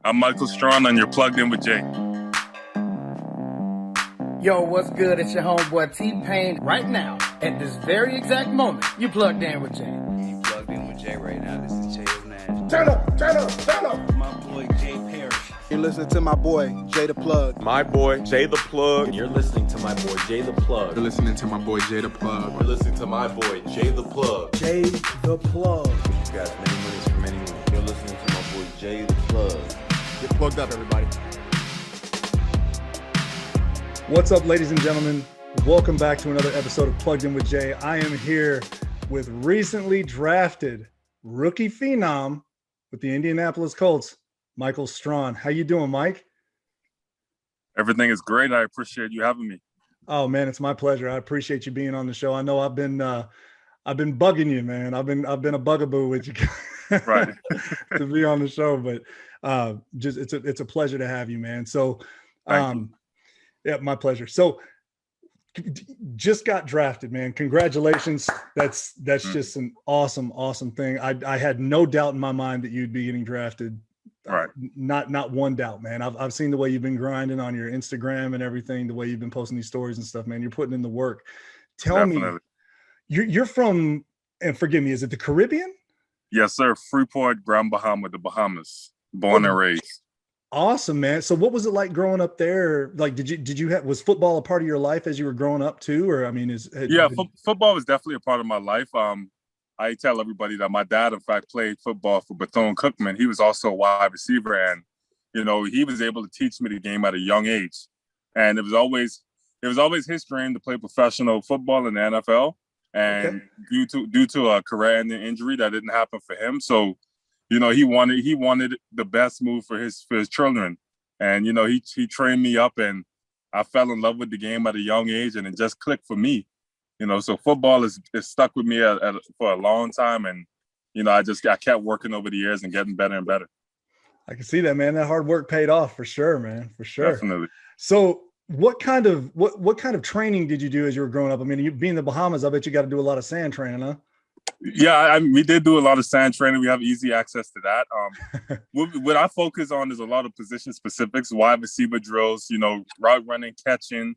I'm Michael Strachan, and you're plugged in with Jay. Yo, what's good? It's your homeboy T-Pain. Right now, at this very exact moment, you plugged in with Jay. You plugged in with Jay right now. This is Jay Nash. Turn up. My boy Jay Parrish. You're listening to my boy, Jay the Plug. My boy, Jay the Plug. You're listening to my boy, Jay the Plug. You're listening to my boy, Jay the Plug. You're listening to my boy, Jay the Plug. Jay the Plug. You got many monies for many moons. You're listening to my boy, Jay the Plug. Get plugged up, everybody. What's up, ladies and gentlemen? Welcome back to another episode of Plugged In with Jay. I am here with recently drafted rookie phenom with the Indianapolis Colts, Michael Strachan. How you doing, Mike? Everything is great. I appreciate you having me. Oh man, it's my pleasure. I appreciate you being on the show. I know I've been bugging you, man. I've been a bugaboo with you Right. to be on the show, but just it's a pleasure to have you, man. So yeah, my pleasure. So just got drafted, man. Congratulations. That's just an awesome thing. I had no doubt in my mind that you'd be getting drafted. Right. Not one doubt, man. I've seen the way you've been grinding on your Instagram and everything, the way you've been posting these stories and stuff, man. You're putting in the work. Tell me, you're from, and forgive me, is it the Caribbean? Yes, sir. Freeport, Grand Bahama, the Bahamas. Born and raised. Awesome, man. So what was it like growing up there? Like, was football a part of your life as you were growing up too? Or, I mean, football was definitely a part of my life. I tell everybody that my dad, in fact, played football for Bethune-Cookman. He was also a wide receiver, and he was able to teach me the game at a young age. And it was always his dream to play professional football in the NFL. And due to a career-ending injury, that didn't happen for him. So, he wanted the best move for his children, and he trained me up, and I fell in love with the game at a young age, and it just clicked for me. So football is stuck with me for a long time, and I kept working over the years and getting better and better. I can see that, man. That hard work paid off for sure, man. For sure. Definitely. So what kind of training did you do as you were growing up? I mean, you being in the Bahamas, I bet you got to do a lot of sand training, huh? Yeah, we did do a lot of sand training. We have easy access to that. What I focus on is a lot of position specifics, wide receiver drills, route running, catching,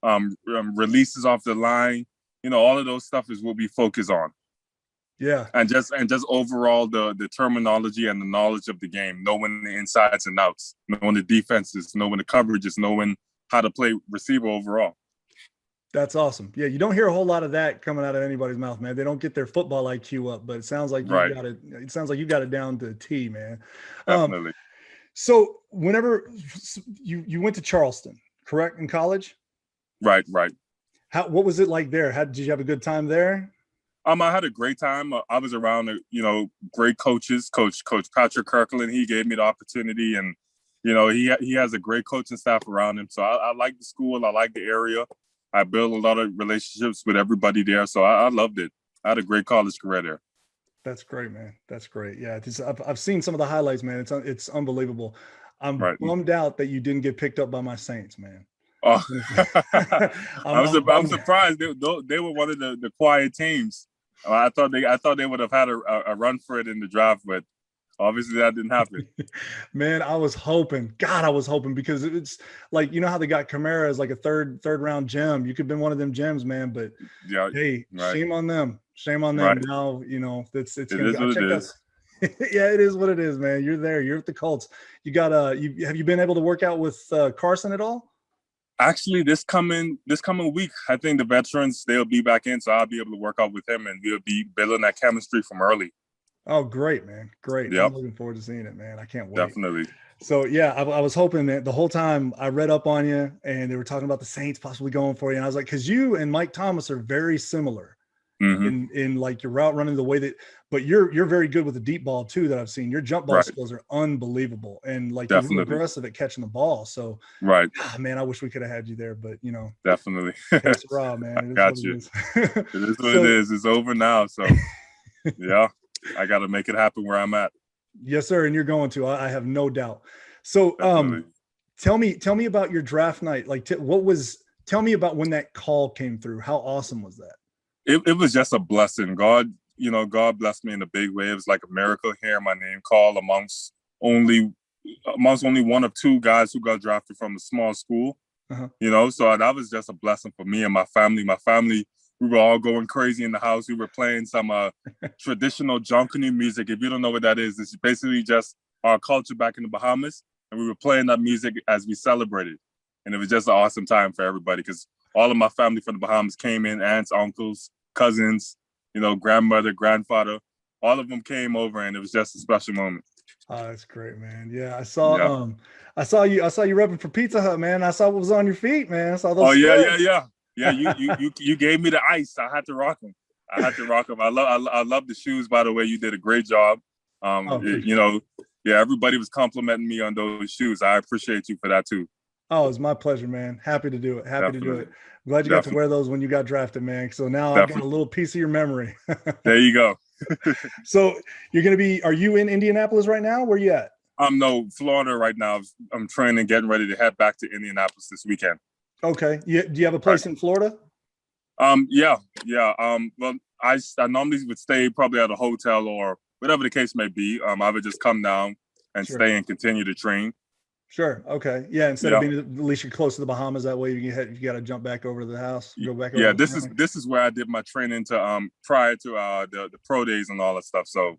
releases off the line. All of those stuff is what we focus on. Yeah. And just overall the terminology and the knowledge of the game, knowing the insides and outs, knowing the defenses, knowing the coverages, knowing how to play receiver overall. That's awesome. Yeah, you don't hear a whole lot of that coming out of anybody's mouth, man. They don't get their football IQ up, but it sounds like you got it. It sounds like you got it down to a T, man. Definitely. So whenever you went to Charleston, correct, in college? Right. What was it like there? Did you have a good time there? I had a great time. I was around, great coaches. Coach Patrick Kirkland, he gave me the opportunity, and he has a great coaching staff around him. So I like the school. I like the area. I built a lot of relationships with everybody there. So I loved it. I had a great college career there. That's great, man. That's great. Yeah, I've seen some of the highlights, man. It's unbelievable. I'm bummed out that you didn't get picked up by my Saints, man. Oh, I'm surprised. They were one of the quiet teams. I thought they would have had a run for it in the draft, but obviously that didn't happen. Man, I was hoping. God, I was hoping, because it's like, how they got Kamara as like a third round gem. You could have been one of them gems, man. But hey, shame on them. Shame on them. Right. Now, it's it is what it is. Yeah, it is what it is, man. You're there. You're at the Colts. You got have you been able to work out with Carson at all? Actually, this coming week, I think the veterans, they'll be back in, so I'll be able to work out with him, and we'll be building that chemistry from early. Oh, great, man. Great. Yep. I'm looking forward to seeing it, man. I can't wait. Definitely. So, yeah, I was hoping that the whole time I read up on you and they were talking about the Saints possibly going for you. And I was like, because you and Mike Thomas are very similar in like your route running, the way that, but you're very good with the deep ball too, that I've seen. Your jump ball skills are unbelievable. And like you're really aggressive at catching the ball. So, man, I wish we could have had you there, but Definitely. It's raw, man. Got you. It is what it is. It's over now. So, yeah. I got to make it happen where I'm at. Yes, sir. And you're going to, I have no doubt. So, tell me about your draft night. Like, tell me about when that call came through. How awesome was that? It was just a blessing. God blessed me in a big way. It was like a miracle hearing my name called amongst only amongst only one of two guys who got drafted from a small school. You know, so that was just a blessing for me and my family. My family, we were all going crazy in the house. We were playing some traditional Jonkanu music. If you don't know what that is, it's basically just our culture back in the Bahamas. And we were playing that music as we celebrated. And it was just an awesome time for everybody because all of my family from the Bahamas came in, aunts, uncles, cousins, you know, grandmother, grandfather. All of them came over and it was just a special moment. Oh, that's great, man. Yeah, I saw you repping for Pizza Hut, man. I saw what was on your feet, man. I saw those. Yeah. You gave me the ice. I had to rock them. I love the shoes. By the way, you did a great job. You know, everybody was complimenting me on those shoes. I appreciate you for that too. Oh, it's my pleasure, man. Happy to do it. To do it. I'm glad you got to wear those when you got drafted, man. So now I've got a little piece of your memory. There you go. So are you in Indianapolis right now? Where you at? No, Florida right now. I'm training, getting ready to head back to Indianapolis this weekend. Okay. Do you have a place in Florida? Yeah. Well, I normally would stay probably at a hotel or whatever the case may be. I would just come down and stay and continue to train. Sure. Okay. Yeah. Instead of being at least you're close to the Bahamas, that way you got to jump back over to the house. Go back. Yeah. This is where I did my training prior to the pro days and all that stuff. So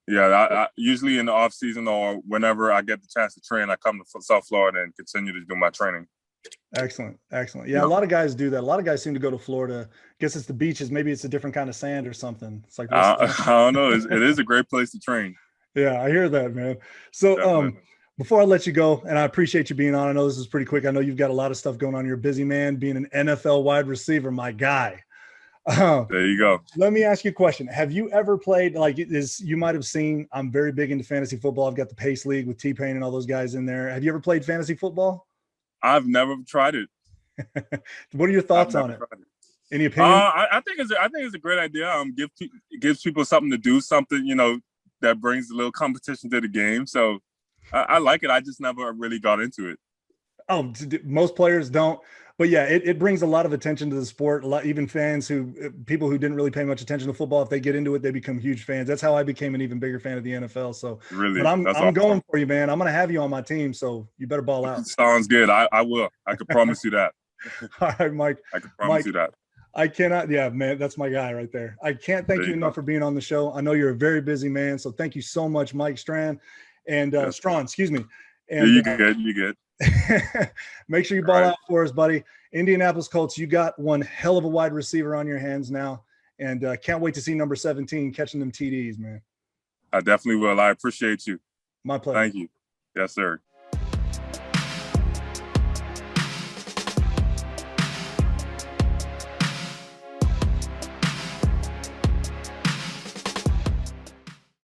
yeah, I usually in the off season or whenever I get the chance to train, I come to South Florida and continue to do my training. Excellent. Yeah, a lot of guys do that. A lot of guys seem to go to Florida. I guess it's the beaches. Maybe it's a different kind of sand or something. It's like I don't know. It is a great place to train. Yeah, I hear that, man. So before I let you go, and I appreciate you being on. I know this is pretty quick. I know you've got a lot of stuff going on. You're a busy man, being an NFL wide receiver, my guy. There you go. Let me ask you a question. Have you ever played, you might have seen, I'm very big into fantasy football. I've got the Pace League with T-Pain and all those guys in there. Have you ever played fantasy football? I've never tried it. What are your thoughts on it? Any opinion? I think it's a great idea. Gives people something to do, something, you know, that brings a little competition to the game. So I like it. I just never really got into it. Oh, most players don't. But yeah, it brings a lot of attention to the sport. Even people who didn't really pay much attention to football, if they get into it, they become huge fans. That's how I became an even bigger fan of the NFL. So really, but I'm going for you, man. I'm going to have you on my team, so you better ball out. Sounds good. I will. I can promise you that. All right, Mike. I can promise you that. I cannot. Yeah, man, that's my guy right there. I can't thank you enough for being on the show. I know you're a very busy man, so thank you so much, Mike Strachan and Strachan. Excuse me. And you good. Make sure you ball out for us, buddy. Indianapolis Colts, you got one hell of a wide receiver on your hands now, and can't wait to see number 17 catching them TDs, man. I definitely will. I appreciate you. My pleasure. Thank you. Yes, sir.